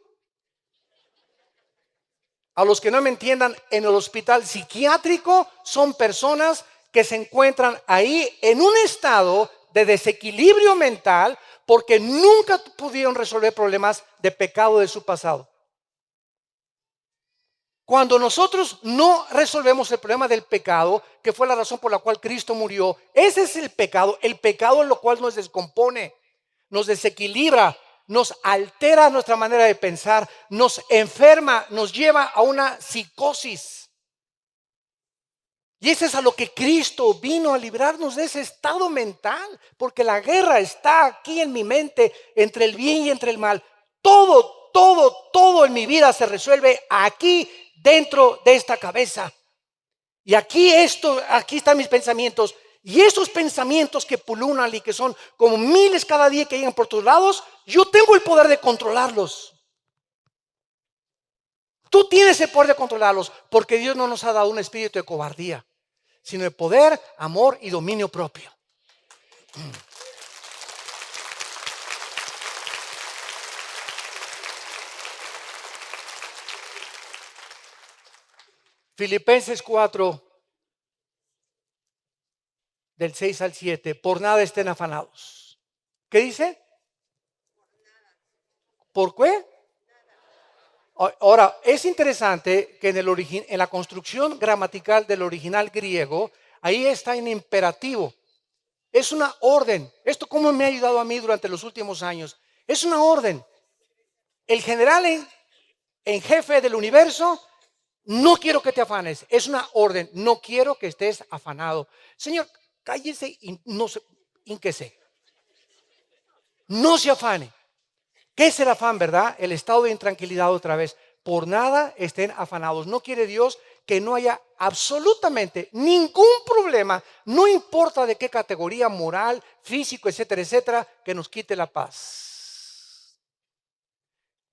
a los que no me entiendan, en el hospital psiquiátrico, son personas que se encuentran ahí en un estado de desequilibrio mental porque nunca pudieron resolver problemas de pecado de su pasado. Cuando nosotros no resolvemos el problema del pecado, que fue la razón por la cual Cristo murió, ese es el pecado en lo cual nos descompone, nos desequilibra, nos altera nuestra manera de pensar, nos enferma, nos lleva a una psicosis. Y eso es a lo que Cristo vino a librarnos, de ese estado mental, porque la guerra está aquí en mi mente, entre el bien y entre el mal. Todo en mi vida se resuelve aquí dentro de esta cabeza. Y aquí están mis pensamientos. Y esos pensamientos que pululan y que son como miles cada día que llegan por todos lados, yo tengo el poder de controlarlos. Tú tienes el poder de controlarlos, porque Dios no nos ha dado un espíritu de cobardía, sino de poder, amor y dominio propio. Filipenses 4, del 6 al 7, por nada estén afanados. ¿Qué dice? ¿Por qué? Ahora, es interesante que en la construcción gramatical del original griego, ahí está en imperativo. Es una orden. Esto cómo me ha ayudado a mí durante los últimos años. Es una orden. El general en jefe del universo, no quiero que te afanes. Es una orden. No quiero que estés afanado. Señor, cállese y no se ínquese. No se afane. ¿Qué es el afán, verdad? El estado de intranquilidad otra vez. Por nada estén afanados. No quiere Dios que no haya absolutamente ningún problema, no importa de qué categoría moral, físico, etcétera, etcétera, que nos quite la paz.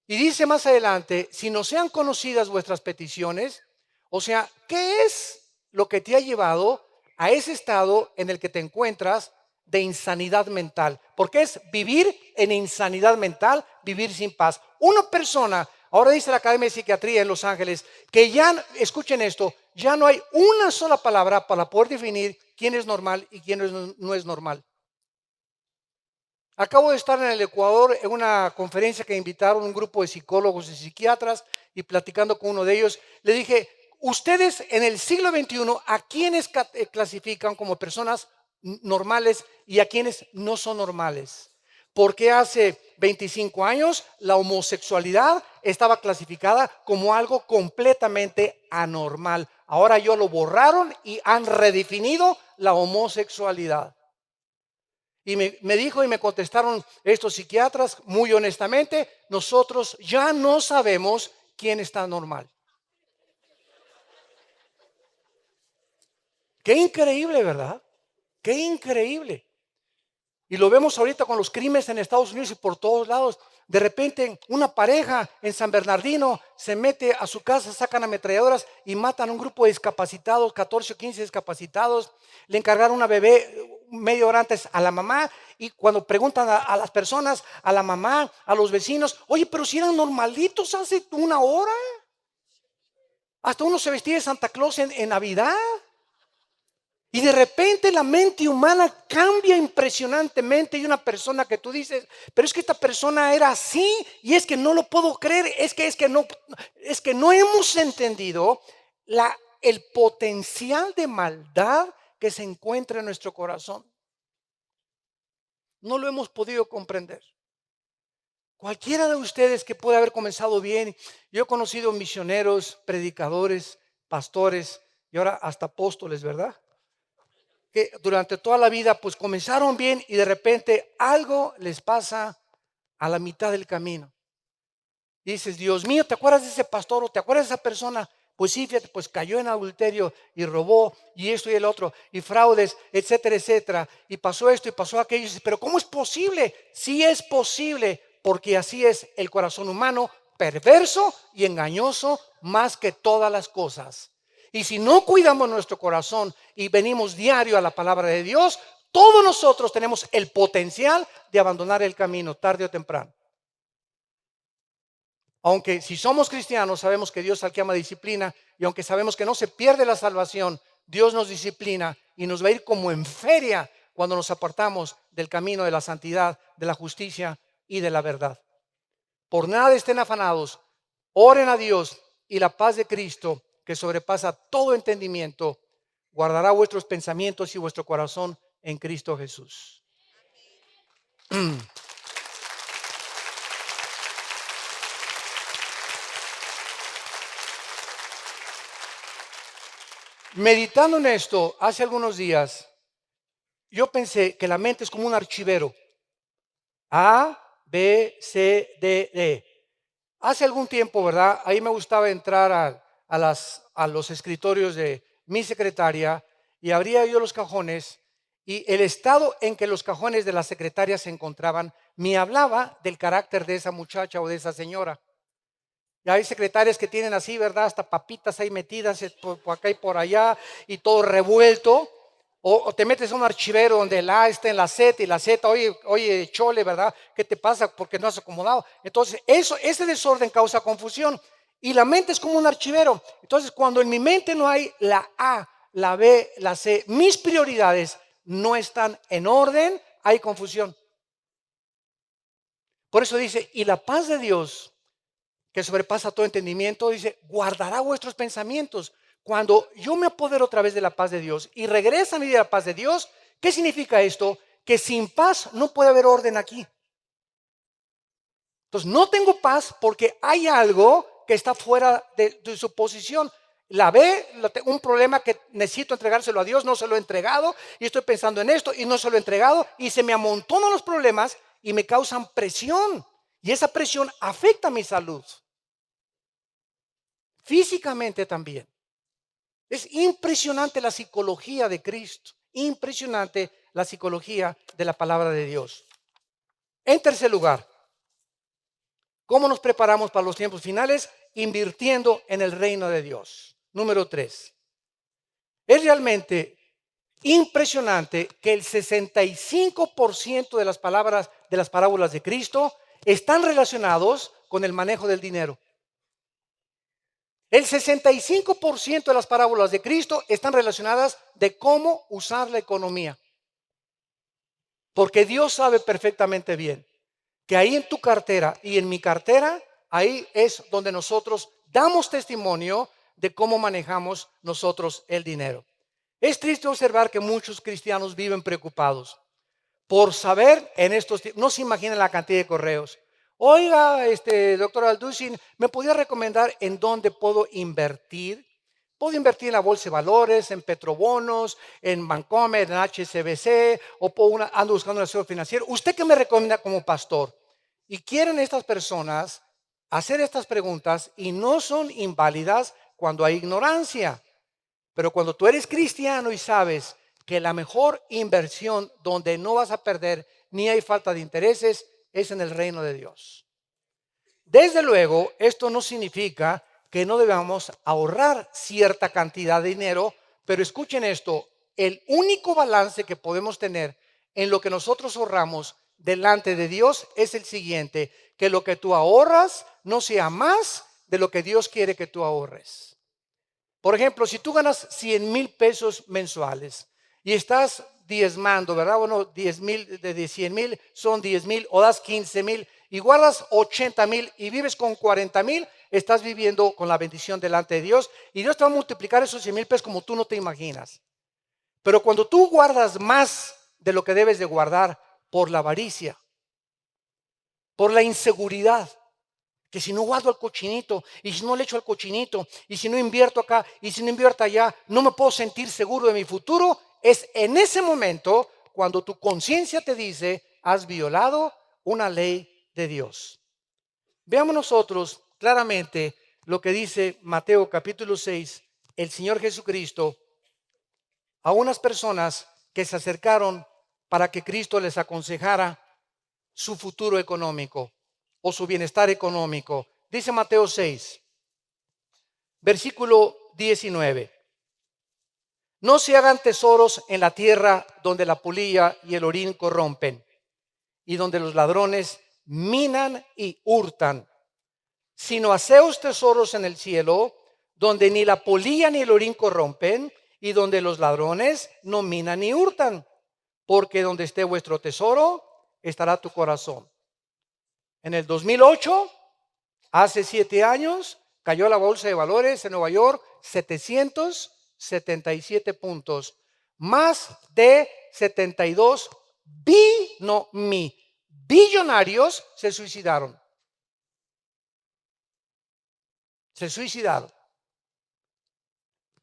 Y dice más adelante, si no sean conocidas vuestras peticiones, o sea, ¿qué es lo que te ha llevado a ese estado en el que te encuentras de insanidad mental? Porque es vivir en insanidad mental, vivir sin paz. Una persona, ahora dice la Academia de Psiquiatría en Los Ángeles, que ya, escuchen esto, ya no hay una sola palabra para poder definir quién es normal y quién no es normal. Acabo de estar en el Ecuador en una conferencia que invitaron un grupo de psicólogos y psiquiatras, y platicando con uno de ellos, le dije, ustedes en el siglo XXI, ¿a quiénes clasifican como personas normales y a quienes no son normales? Porque hace 25 años la homosexualidad estaba clasificada como algo completamente anormal. Ahora ya lo borraron y han redefinido la homosexualidad. Y me dijo y me contestaron estos psiquiatras muy honestamente, nosotros ya no sabemos quién está normal. Qué increíble, ¿verdad? Qué increíble. Y lo vemos ahorita con los crímenes en Estados Unidos y por todos lados. De repente una pareja en San Bernardino se mete a su casa, sacan ametralladoras y matan a un grupo de discapacitados, 14 o 15 discapacitados. Le encargaron una bebé media hora antes a la mamá, y cuando preguntan a las personas, a la mamá, a los vecinos, oye, pero si eran normalitos hace una hora. Hasta uno se vestía de Santa Claus en Navidad. Y de repente la mente humana cambia impresionantemente, y una persona que tú dices, pero es que esta persona era así, y es que no lo puedo creer, es que no hemos entendido el potencial de maldad que se encuentra en nuestro corazón. No lo hemos podido comprender. Cualquiera de ustedes que puede haber comenzado bien, yo he conocido misioneros, predicadores, pastores y ahora hasta apóstoles, ¿verdad? Que durante toda la vida pues comenzaron bien y de repente algo les pasa a la mitad del camino. Y dices, Dios mío, ¿te acuerdas de ese pastor o te acuerdas de esa persona? Pues sí, fíjate, pues cayó en adulterio y robó y esto y el otro y fraudes, etcétera, etcétera. Y pasó esto y pasó aquello. Y dices, pero ¿cómo es posible? Sí es posible, porque así es el corazón humano, perverso y engañoso más que todas las cosas. Y si no cuidamos nuestro corazón y venimos diario a la palabra de Dios, todos nosotros tenemos el potencial de abandonar el camino tarde o temprano. Aunque si somos cristianos sabemos que Dios al que ama disciplina, y aunque sabemos que no se pierde la salvación, Dios nos disciplina y nos va a ir como en feria cuando nos apartamos del camino de la santidad, de la justicia y de la verdad. Por nada estén afanados, oren a Dios y la paz de Cristo, que sobrepasa todo entendimiento, guardará vuestros pensamientos y vuestro corazón en Cristo Jesús. Meditando en esto hace algunos días, yo pensé que la mente es como un archivero. A, B, C, D, E. Hace algún tiempo, ¿verdad? Ahí me gustaba entrar a los escritorios de mi secretaria y abría yo los cajones y el estado en que los cajones de la secretaria se encontraban me hablaba del carácter de esa muchacha o de esa señora. Y hay secretarias que tienen así, ¿verdad? Hasta papitas ahí metidas por acá y por allá y todo revuelto. O te metes a un archivero donde el A está en la Z y la Z, oye, chole, ¿verdad? ¿Qué te pasa? Porque no has acomodado. Entonces, ese desorden causa confusión. Y la mente es como un archivero. Entonces, cuando en mi mente no hay la A, la B, la C, mis prioridades no están en orden, hay confusión. Por eso dice, y la paz de Dios, que sobrepasa todo entendimiento, dice, guardará vuestros pensamientos. Cuando yo me apodero otra vez de la paz de Dios y regresa a mi vida la paz de Dios, ¿qué significa esto? Que sin paz no puede haber orden aquí. Entonces no tengo paz porque hay algo que está fuera de su posición. La ve, un problema que necesito entregárselo a Dios, no se lo he entregado y estoy pensando en esto y no se lo he entregado y se me amontonan los problemas y me causan presión y esa presión afecta mi salud. Físicamente también. Es impresionante la psicología de Cristo, impresionante la psicología de la palabra de Dios. En tercer lugar, ¿cómo nos preparamos para los tiempos finales? Invirtiendo en el reino de Dios. Número 3. Es realmente impresionante que el 65% de las palabras de las parábolas de Cristo están relacionados con el manejo del dinero. El 65% de las parábolas de Cristo están relacionadas de cómo usar la economía. Porque Dios sabe perfectamente bien que ahí en tu cartera y en mi cartera, ahí es donde nosotros damos testimonio de cómo manejamos nosotros el dinero. Es triste observar que muchos cristianos viven preocupados por saber en estos tiempos. No se imaginan la cantidad de correos. Oiga, doctor Alducin, ¿me podría recomendar en dónde puedo invertir? Puedo invertir en la bolsa de valores, en Petrobonos, en Bancomer, en HSBC, o ando buscando un asesor financiero. ¿Usted qué me recomienda como pastor? Y quieren estas personas hacer estas preguntas y no son inválidas cuando hay ignorancia. Pero cuando tú eres cristiano y sabes que la mejor inversión donde no vas a perder ni hay falta de intereses es en el reino de Dios. Desde luego, esto no significa que no debamos ahorrar cierta cantidad de dinero, pero escuchen esto, el único balance que podemos tener en lo que nosotros ahorramos delante de Dios es el siguiente, que lo que tú ahorras no sea más de lo que Dios quiere que tú ahorres. Por ejemplo, si tú ganas 100,000 pesos mensuales y estás diezmando, ¿verdad? Bueno, 10,000 de 100,000 son 10,000 o das 15,000 y guardas 80,000 y vives con 40,000, estás viviendo con la bendición delante de Dios y Dios te va a multiplicar esos 100,000 pesos como tú no te imaginas. Pero cuando tú guardas más de lo que debes de guardar por la avaricia, por la inseguridad, que si no guardo al cochinito, y si no le echo al cochinito, y si no invierto acá, y si no invierto allá, no me puedo sentir seguro de mi futuro, es en ese momento cuando tu conciencia te dice, has violado una ley de Dios. Veamos nosotros claramente lo que dice Mateo capítulo 6, el Señor Jesucristo a unas personas que se acercaron para que Cristo les aconsejara su futuro económico o su bienestar económico. Dice Mateo 6, versículo 19. No se hagan tesoros en la tierra donde la polilla y el orín corrompen y donde los ladrones minan y hurtan, sino haceos tesoros en el cielo donde ni la polilla ni el orín corrompen y donde los ladrones no minan ni hurtan, porque donde esté vuestro tesoro estará tu corazón. En el 2008, hace 7 años, cayó la bolsa de valores en Nueva York 777 puntos, más de 72 billonarios se suicidaron.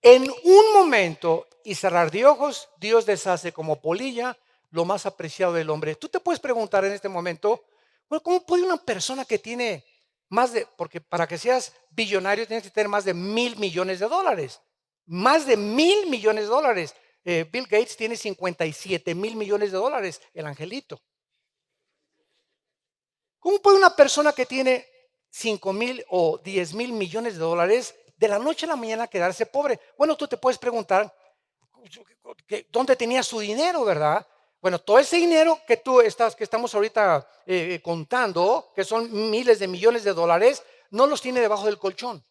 En un momento y cerrar de ojos, Dios deshace como polilla lo más apreciado del hombre. Tú te puedes preguntar en este momento, bueno, ¿cómo puede una persona que tiene porque para que seas billonario tienes que tener más de $1,000,000,000? Más de $1,000,000,000. Bill Gates tiene $57,000,000,000, el angelito. ¿Cómo puede una persona que tiene 5,000 o 10,000,000,000 de dólares de la noche a la mañana quedarse pobre? Bueno, tú te puedes preguntar, ¿dónde tenía su dinero, verdad? Bueno, todo ese dinero que estamos ahorita contando, que son miles de millones de dólares, no los tiene debajo del colchón,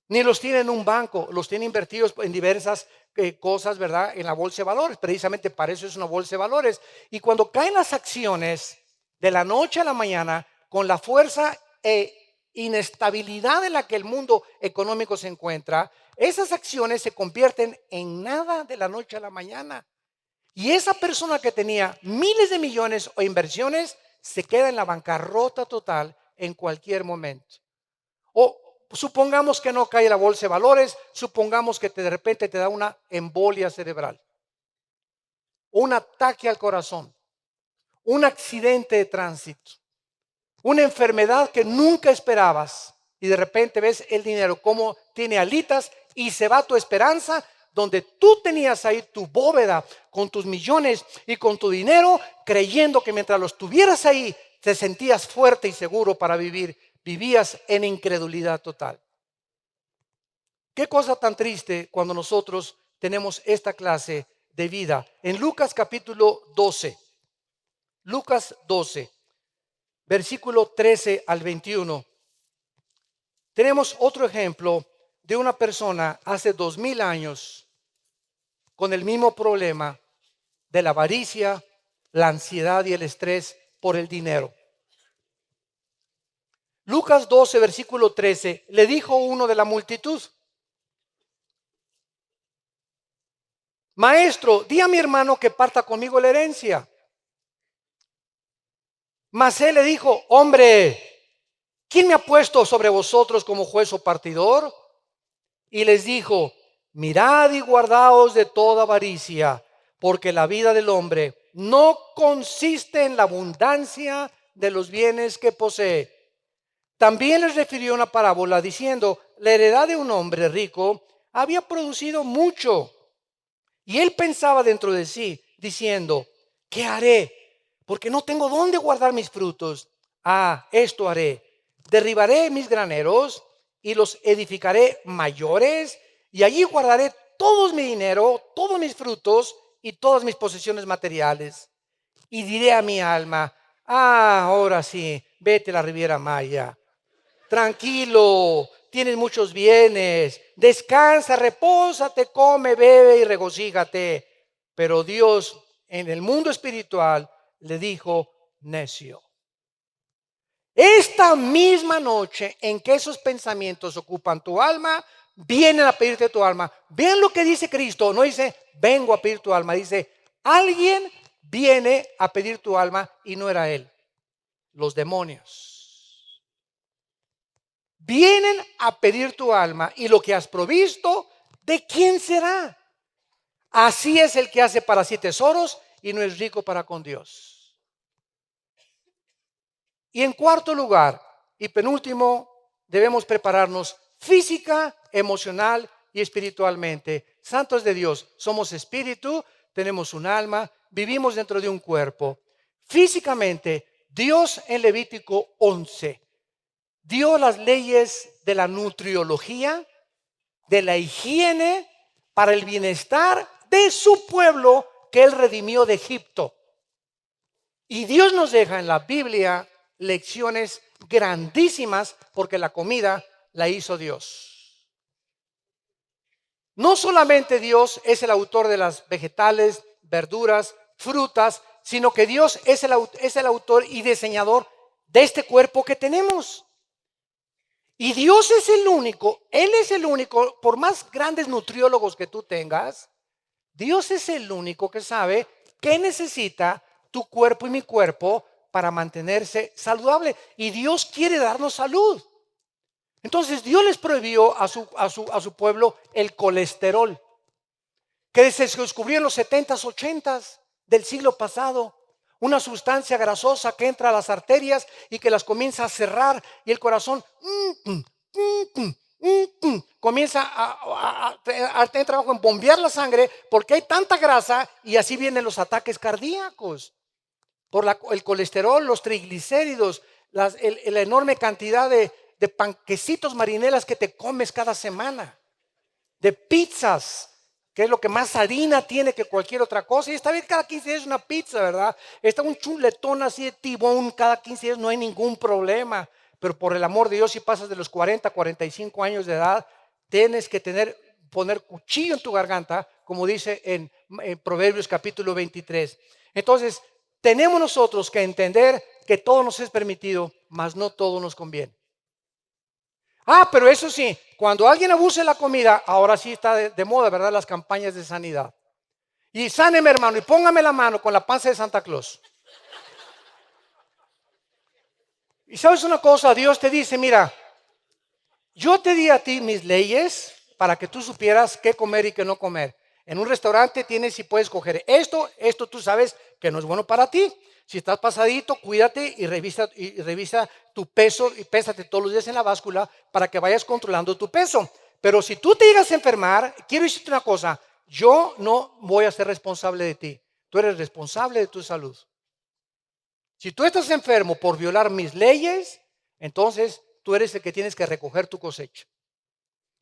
ni los tiene en un banco, los tiene invertidos en diversas cosas, ¿verdad? En la bolsa de valores, precisamente para eso es una bolsa de valores. Y cuando caen las acciones de la noche a la mañana, con la fuerza e inestabilidad en la que el mundo económico se encuentra, esas acciones se convierten en nada de la noche a la mañana. Y esa persona que tenía miles de millones o inversiones se queda en la bancarrota total en cualquier momento. O supongamos que no cae la bolsa de valores, supongamos que de repente te da una embolia cerebral, un ataque al corazón, un accidente de tránsito, una enfermedad que nunca esperabas y de repente ves el dinero como tiene alitas y se va tu esperanza donde tú tenías ahí tu bóveda con tus millones y con tu dinero, creyendo que mientras los tuvieras ahí te sentías fuerte y seguro para vivir. Vivías en incredulidad total. Qué cosa tan triste cuando nosotros tenemos esta clase de vida. En Lucas capítulo 12, Lucas 12, versículo 13 al 21, tenemos otro ejemplo de una persona hace 2000 años con el mismo problema de la avaricia, la ansiedad y el estrés por el dinero. Lucas 12, versículo 13, le dijo uno de la multitud: Maestro, di a mi hermano que parta conmigo la herencia. Mas él le dijo: Hombre, ¿quién me ha puesto sobre vosotros como juez o partidor? Y les dijo: Mirad y guardaos de toda avaricia, porque la vida del hombre no consiste en la abundancia de los bienes que posee. También les refirió una parábola diciendo: la heredad de un hombre rico había producido mucho. Y él pensaba dentro de sí, diciendo: ¿qué haré? Porque no tengo dónde guardar mis frutos. Esto haré: derribaré mis graneros y los edificaré mayores, y allí guardaré todo mi dinero, todos mis frutos y todas mis posesiones materiales. Y diré a mi alma: ahora sí, vete a la Riviera Maya. Tranquilo, tienes muchos bienes, descansa, repósate, come, bebe y regocíjate. Pero Dios en el mundo espiritual le dijo: necio. Esta misma noche en que esos pensamientos ocupan tu alma, vienen a pedirte tu alma. Vean lo que dice Cristo, no dice vengo a pedir tu alma, dice alguien viene a pedir tu alma, y no era él, los demonios. Vienen a pedir tu alma, y lo que has provisto, ¿de quién será? Así es el que hace para sí tesoros y no es rico para con Dios. Y en cuarto lugar y penúltimo, debemos prepararnos física, emocional y espiritualmente. Santos de Dios, somos espíritu, tenemos un alma, vivimos dentro de un cuerpo. Físicamente, Dios en Levítico 11 dio las leyes de la nutriología, de la higiene, para el bienestar de su pueblo que Él redimió de Egipto. Y Dios nos deja en la Biblia lecciones grandísimas porque la comida la hizo Dios. No solamente Dios es el autor de las vegetales, verduras, frutas, sino que Dios es el autor y diseñador de este cuerpo que tenemos. Y Dios es el único, Él es el único, por más grandes nutriólogos que tú tengas, Dios es el único que sabe qué necesita tu cuerpo y mi cuerpo para mantenerse saludable. Y Dios quiere darnos salud. Entonces Dios les prohibió a su pueblo el colesterol, que se descubrió en los 70s, 80s del siglo pasado. Una sustancia grasosa que entra a las arterias y que las comienza a cerrar y el corazón comienza a tener trabajo en bombear la sangre porque hay tanta grasa y así vienen los ataques cardíacos. Por el colesterol, los triglicéridos, la enorme cantidad de panquecitos marinelas que te comes cada semana, de pizzas, que es lo que más harina tiene que cualquier otra cosa. Y está bien, cada 15 días una pizza, ¿verdad? Está un chuletón así de tibón cada 15 días, no hay ningún problema. Pero por el amor de Dios, si pasas de los 40, 45 años de edad, tienes que poner cuchillo en tu garganta, como dice en Proverbios capítulo 23. Entonces, tenemos nosotros que entender que todo nos es permitido, mas no todo nos conviene. Pero eso sí, cuando alguien abuse la comida, ahora sí está de moda, ¿verdad? Las campañas de sanidad. Y sáneme, hermano, y póngame la mano con la panza de Santa Claus. Y sabes una cosa, Dios te dice, mira, yo te di a ti mis leyes para que tú supieras qué comer y qué no comer. En un restaurante tienes y puedes coger esto tú sabes que no es bueno para ti. Si estás pasadito, cuídate y revisa tu peso y pésate todos los días en la báscula para que vayas controlando tu peso. Pero si tú te llegas a enfermar, quiero decirte una cosa, yo no voy a ser responsable de ti. Tú eres responsable de tu salud. Si tú estás enfermo por violar mis leyes, entonces tú eres el que tienes que recoger tu cosecha.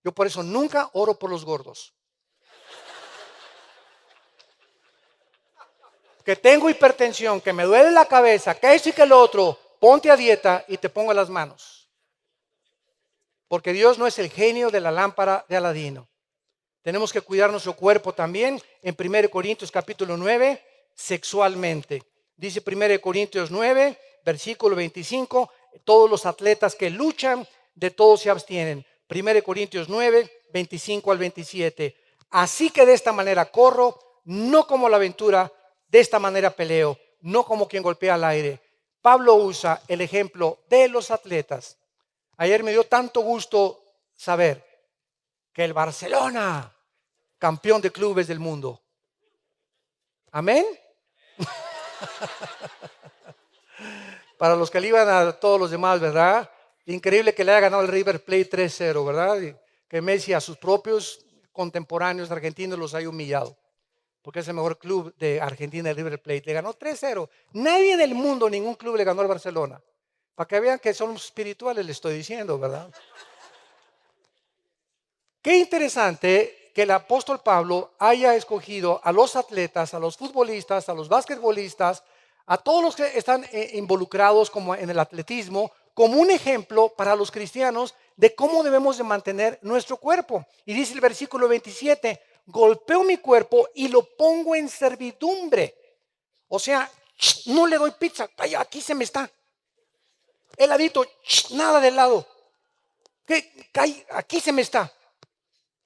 Yo por eso nunca oro por los gordos. Que tengo hipertensión, que me duele la cabeza, que eso y que lo otro, ponte a dieta y te pongo las manos. Porque Dios no es el genio de la lámpara de Aladino. Tenemos que cuidar nuestro cuerpo también. En 1 Corintios capítulo 9, sexualmente. Dice 1 Corintios 9, versículo 25, todos los atletas que luchan, de todos se abstienen. 1 Corintios 9, 25 al 27. Así que de esta manera corro, no como la aventura, de esta manera peleo, no como quien golpea al aire. Pablo usa el ejemplo de los atletas. Ayer me dio tanto gusto saber que el Barcelona, campeón de clubes del mundo. Amén. Para los que le iban a todos los demás, ¿verdad? Increíble que le haya ganado el River Plate 3-0, ¿verdad? Y que Messi a sus propios contemporáneos argentinos los haya humillado. Porque es el mejor club de Argentina, el River Plate. Le ganó 3-0. Nadie en el mundo, ningún club le ganó al Barcelona. Para que vean que son espirituales, le estoy diciendo, ¿verdad? Qué interesante que el apóstol Pablo haya escogido a los atletas, a los futbolistas, a los basquetbolistas, a todos los que están involucrados como en el atletismo, como un ejemplo para los cristianos de cómo debemos de mantener nuestro cuerpo. Y dice el versículo 27, golpeo mi cuerpo y lo pongo en servidumbre. O sea, no le doy pizza, aquí se me está. Heladito, nada de helado. Aquí se me está.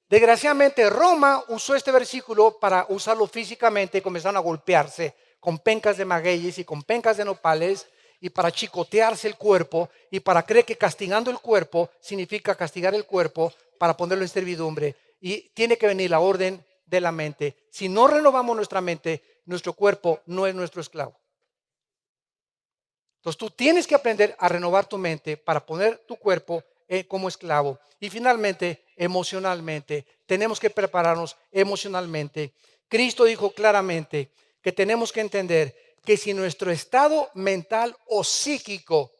Desgraciadamente Roma usó este versículo para usarlo físicamente y comenzaron a golpearse con pencas de magueyes y con pencas de nopales y para chicotearse el cuerpo y para creer que castigando el cuerpo significa castigar el cuerpo para ponerlo en servidumbre. Y tiene que venir la orden de la mente. Si no renovamos nuestra mente, nuestro cuerpo no es nuestro esclavo. Entonces tú tienes que aprender a renovar tu mente para poner tu cuerpo como esclavo. Y finalmente, emocionalmente, tenemos que prepararnos emocionalmente. Cristo dijo claramente que tenemos que entender que si nuestro estado mental o psíquico,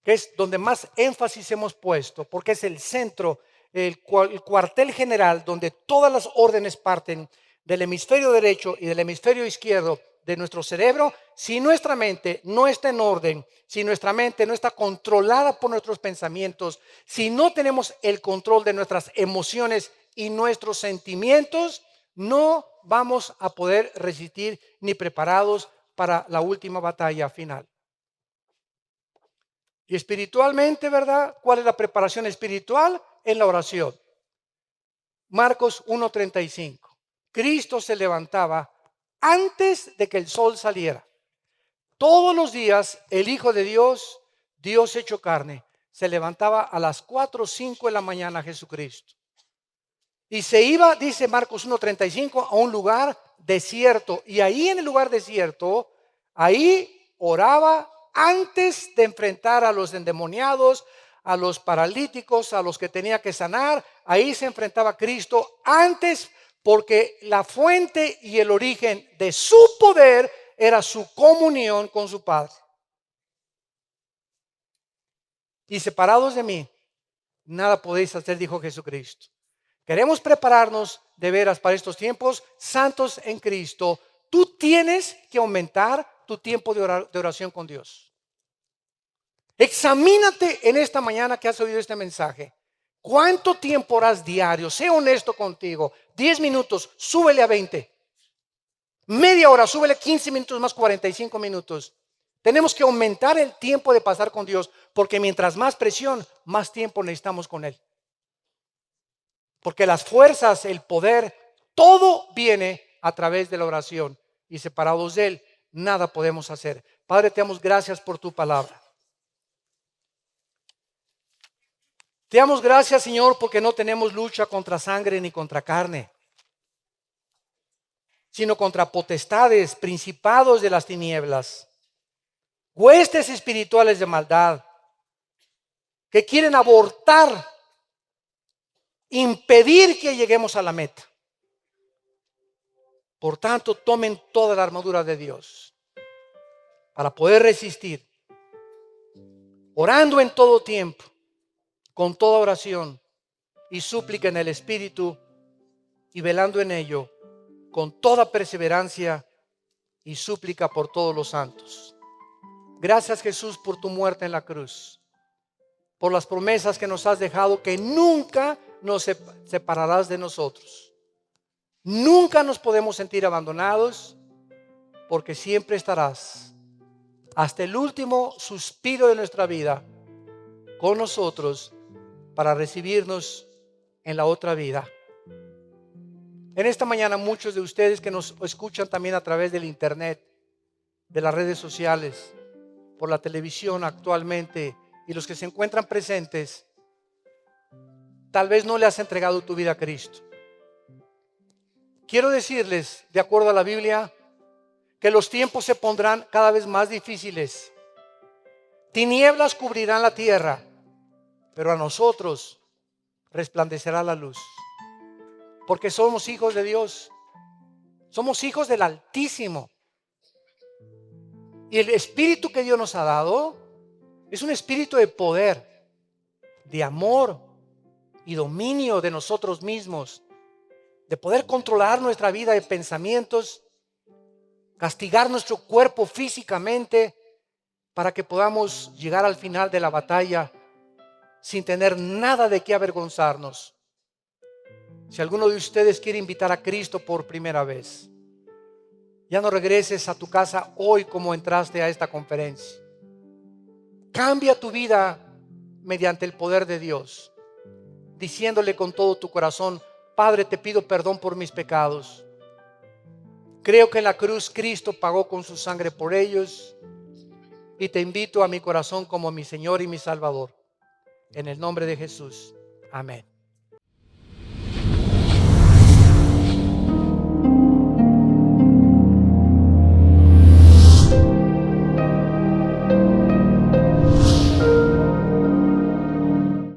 que es donde más énfasis hemos puesto, porque es el centro, el cuartel general, donde todas las órdenes parten del hemisferio derecho y del hemisferio izquierdo de nuestro cerebro. Si nuestra mente no está en orden, si nuestra mente no está controlada por nuestros pensamientos, si no tenemos el control de nuestras emociones y nuestros sentimientos, no vamos a poder resistir ni preparados para la última batalla final. Y espiritualmente, ¿verdad? ¿Cuál es la preparación espiritual? En la oración. Marcos 1:35. Cristo se levantaba antes de que el sol saliera. Todos los días el Hijo de Dios, Dios hecho carne, se levantaba a las 4 o 5 de la mañana Jesucristo. Y se iba, dice Marcos 1:35, a un lugar desierto. Y ahí en el lugar desierto, ahí oraba antes de enfrentar a los endemoniados, a los paralíticos, a los que tenía que sanar. Ahí se enfrentaba Cristo antes, porque la fuente y el origen de su poder era su comunión con su Padre. Y separados de mí, nada podéis hacer, dijo Jesucristo. Queremos prepararnos de veras para estos tiempos santos en Cristo. Tú tienes que aumentar tu tiempo de oración con Dios. Examínate en esta mañana que has oído este mensaje. ¿Cuánto tiempo oras diario? Sé honesto contigo. 10 minutos, súbele a 20. Media hora, súbele 15 minutos más 45 minutos. Tenemos que aumentar el tiempo de pasar con Dios, porque mientras más presión, más tiempo necesitamos con Él. Porque las fuerzas, el poder, todo viene a través de la oración. Y separados de Él, nada podemos hacer. Padre, te damos gracias por tu palabra. Te damos gracias, Señor, porque no tenemos lucha contra sangre ni contra carne, sino contra potestades, principados de las tinieblas, huestes espirituales de maldad, que quieren abortar, impedir que lleguemos a la meta. Por tanto, tomen toda la armadura de Dios para poder resistir, orando en todo tiempo, con toda oración y súplica en el Espíritu, y velando en ello con toda perseverancia y súplica por todos los santos. Gracias, Jesús, por tu muerte en la cruz, por las promesas que nos has dejado, que nunca nos separarás de nosotros. Nunca nos podemos sentir abandonados, porque siempre estarás hasta el último suspiro de nuestra vida con nosotros para recibirnos en la otra vida. En esta mañana, muchos de ustedes que nos escuchan también a través del internet, de las redes sociales, por la televisión actualmente, y los que se encuentran presentes, tal vez no le has entregado tu vida a Cristo. Quiero decirles, de acuerdo a la Biblia, que los tiempos se pondrán cada vez más difíciles. Tinieblas cubrirán la tierra, pero a nosotros resplandecerá la luz. Porque somos hijos de Dios. Somos hijos del Altísimo. Y el espíritu que Dios nos ha dado es un espíritu de poder, de amor y dominio de nosotros mismos, de poder controlar nuestra vida de pensamientos, castigar nuestro cuerpo físicamente para que podamos llegar al final de la batalla sin tener nada de qué avergonzarnos. Si alguno de ustedes quiere invitar a Cristo por primera vez, ya no regreses a tu casa hoy como entraste a esta conferencia. Cambia tu vida mediante el poder de Dios, diciéndole con todo tu corazón: Padre, te pido perdón por mis pecados. Creo que en la cruz Cristo pagó con su sangre por ellos, y te invito a mi corazón como mi Señor y mi Salvador. En el nombre de Jesús. Amén.